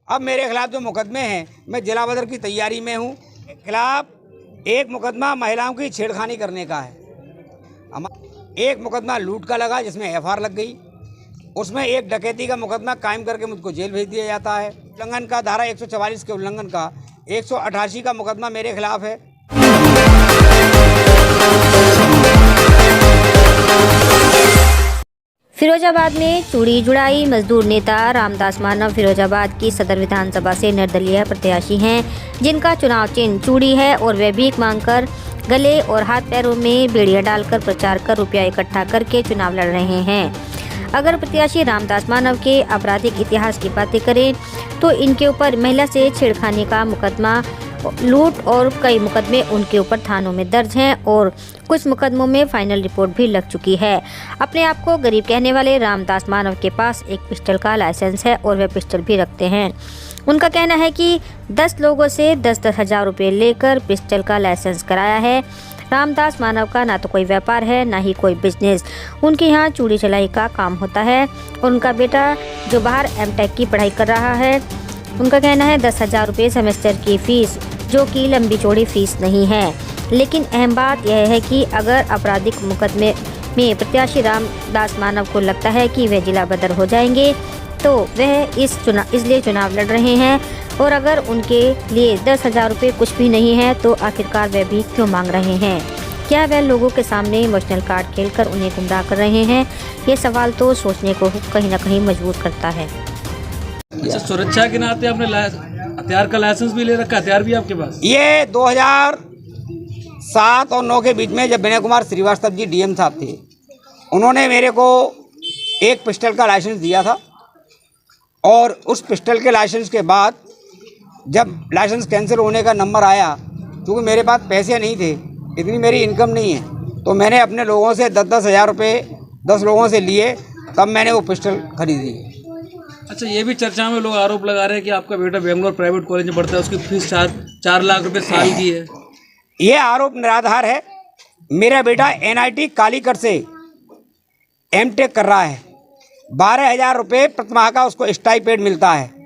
अब मेरे खिलाफ जो मुकदमे हैं, मैं जिला बदर की तैयारी में हूँ। खिलाफ एक मुकदमा महिलाओं की छेड़खानी करने का है, एक मुकदमा लूट का लगा जिसमें एफआईआर लग गई, उसमें एक डकैती का मुकदमा कायम करके मुझको जेल भेज दिया जाता है। उल्लंघन का धारा 144 के उल्लंघन का 188 का मुकदमा मेरे खिलाफ है। फिरोजाबाद में चूड़ी जुड़ाई मजदूर नेता रामदास मानव फिरोजाबाद की सदर विधानसभा से निर्दलीय प्रत्याशी हैं, जिनका चुनाव चिन्ह चूड़ी है और वे भीख मांगकर गले और हाथ पैरों में बेड़ियां डालकर प्रचार कर रुपया इकट्ठा करके चुनाव लड़ रहे हैं। अगर प्रत्याशी रामदास मानव के आपराधिक इतिहास की बातें करें तो इनके ऊपर महिला से छेड़खानी का मुकदमा, लूट और कई मुकदमे उनके ऊपर थानों में दर्ज हैं और कुछ मुकदमों में फाइनल रिपोर्ट भी लग चुकी है। अपने आप को गरीब कहने वाले रामदास मानव के पास एक पिस्टल का लाइसेंस है और वे पिस्टल भी रखते हैं। उनका कहना है कि 10 लोगों से 10-10 हज़ार रुपये लेकर पिस्टल का लाइसेंस कराया है। रामदास मानव का ना तो कोई व्यापार है ना ही कोई बिजनेस। उनके यहाँ चूड़ी चलाई का काम होता है और उनका बेटा जो बाहर एमटेक की पढ़ाई कर रहा है, उनका कहना है 10,000 रुपये सेमेस्टर की फ़ीस, जो कि लंबी चौड़ी फीस नहीं है। लेकिन अहम बात यह है कि अगर आपराधिक मुकदमे में प्रत्याशी रामदास मानव को लगता है कि वे जिला बदर हो जाएंगे तो वह इसलिए चुनाव लड़ रहे हैं, और अगर उनके लिए 10,000 रुपये कुछ भी नहीं है तो आखिरकार वे भी क्यों मांग रहे हैं? क्या वह लोगों के सामने इमोशनल कार्ड खेलकर उन्हें गुमराह कर रहे हैं? ये सवाल तो सोचने को कहीं ना कहीं मजबूर करता है। सुरक्षा के नाते आपने हथियार का लाइसेंस भी ले रखा, हथियार भी आपके पास? ये 2007 और 9 के बीच में जब विनय कुमार श्रीवास्तव जी डीएम साहब थे, उन्होंने मेरे को एक पिस्टल का लाइसेंस दिया था और उस पिस्टल के लाइसेंस के बाद जब लाइसेंस कैंसिल होने का नंबर आया, क्योंकि मेरे पास पैसे नहीं थे, इतनी मेरी इनकम नहीं है, तो मैंने अपने लोगों से 10-10 हज़ार रुपये 10 लोगों से लिए, तब मैंने वो पिस्टल खरीदी। अच्छा, ये भी चर्चा में लोग आरोप लगा रहे हैं कि आपका बेटा बेंगलोर प्राइवेट कॉलेज में पढ़ता है, उसकी फीस 4 लाख रुपए साल की है। ये आरोप निराधार है। मेरा बेटा NIT कालीकट से एमटेक कर रहा है, 12,000 रुपये प्रतिमाह का उसको स्टाइपेंड मिलता है।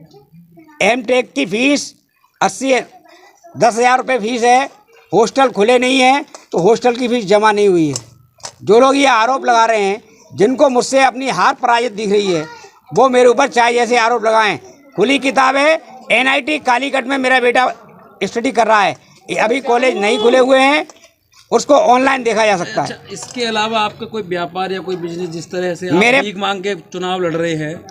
एमटेक की फीस 10,000 रुपये फीस है। हॉस्टल खुले नहीं है तो हॉस्टल की फीस जमा नहीं हुई है। जो लोग ये आरोप लगा रहे हैं, जिनको मुझसे अपनी हार पराजित दिख रही है, वो मेरे ऊपर चाहे जैसे आरोप लगाएं। खुली किताब है, NIT कालीकट में मेरा बेटा स्टडी कर रहा है। अभी कॉलेज नहीं खुले हुए हैं, उसको ऑनलाइन देखा जा सकता है। अच्छा, इसके अलावा आपका कोई व्यापार या कोई बिजनेस, जिस तरह से आप भीख मांग के चुनाव लड़ रहे हैं?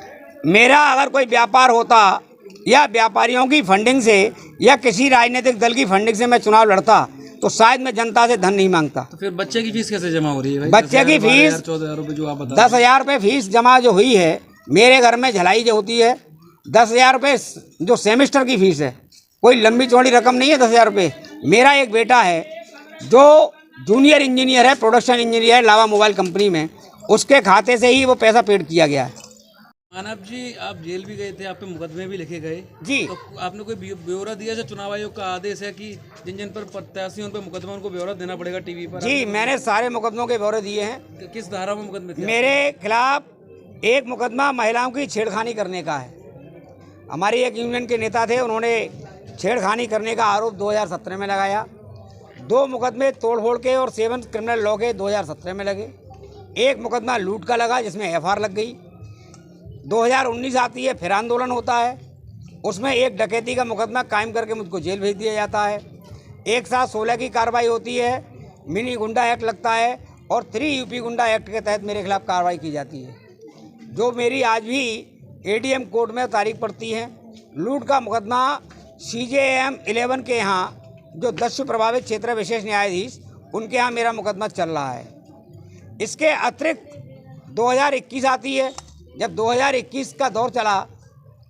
मेरा अगर कोई व्यापार होता या व्यापारियों की फंडिंग से या किसी राजनीतिक दल की फंडिंग से मैं चुनाव लड़ता तो शायद मैं जनता से धन नहीं मांगता। तो फिर बच्चे की फीस कैसे जमा हो रही है? बच्चे की फीस 14,000 रुपये जो आप बता 10,000 रुपये फीस जमा जो हुई है, मेरे घर में झलाई जो होती है 10,000 रुपये जो सेमेस्टर की फ़ीस है, कोई लंबी चौड़ी रकम नहीं है 10,000 रुपये। मेरा एक बेटा है जो जूनियर इंजीनियर है, प्रोडक्शन इंजीनियर है लावा मोबाइल कंपनी में, उसके खाते से ही वो पैसा पेड किया गया है। मानव जी, आप जेल भी गए थे, आप पे मुकदमे भी लिखे गए जी। तो आपने कोई ब्यौरा दिया? जो चुनाव आयोग का आदेश है कि जिन जिन पर प्रत्याशी उन पर मुकदमा, उनको ब्यौरा देना पड़ेगा टीवी पर? जी, मैंने सारे मुकदमों के ब्यौरे दिए हैं। किस धारा में मुकदमे थे? मेरे खिलाफ एक मुकदमा महिलाओं की छेड़खानी करने का है। हमारी एक यूनियन के नेता थे, उन्होंने छेड़खानी करने का आरोप 2017 में लगाया। 2 मुकदमे तोड़फोड़ के और 7 क्रिमिनल लॉ के 2017 में लगे। एक मुकदमा लूट का लगा जिसमें एफआईआर लग गई। 2019 आती है, फिर आंदोलन होता है, उसमें एक डकैती का मुकदमा कायम करके मुझको जेल भेज दिया जाता है। एक साथ 16 की कार्रवाई होती है, मिनी गुंडा एक्ट लगता है और 3 UP गुंडा एक्ट के तहत मेरे खिलाफ कार्रवाई की जाती है, जो मेरी आज भी ADM कोर्ट में तारीख पड़ती है। लूट का मुकदमा CJM 11 के यहाँ, जो दस्यु प्रभावित क्षेत्र विशेष न्यायाधीश, उनके यहाँ मेरा मुकदमा चल रहा है। इसके अतिरिक्त 2021 आती है, जब 2021 का दौर चला,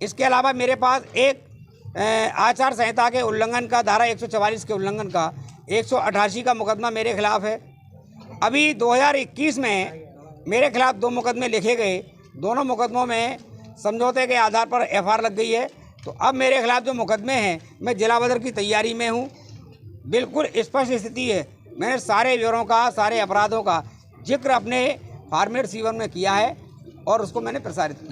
इसके अलावा मेरे पास एक आचार संहिता के उल्लंघन का धारा 144 के उल्लंघन का 188 का मुकदमा मेरे खिलाफ है। अभी 2021 में मेरे खिलाफ 2 मुकदमे लिखे गए, दोनों मुकदमों में समझौते के आधार पर एफआईआर लग गई है। तो अब मेरे खिलाफ जो मुकदमे हैं, मैं जिला बदर की तैयारी में हूँ। बिल्कुल स्पष्ट स्थिति है, मैंने सारे ब्यौरों का, सारे अपराधों का जिक्र अपने फॉर्मेट C1 में किया है और उसको मैंने प्रसारित किया।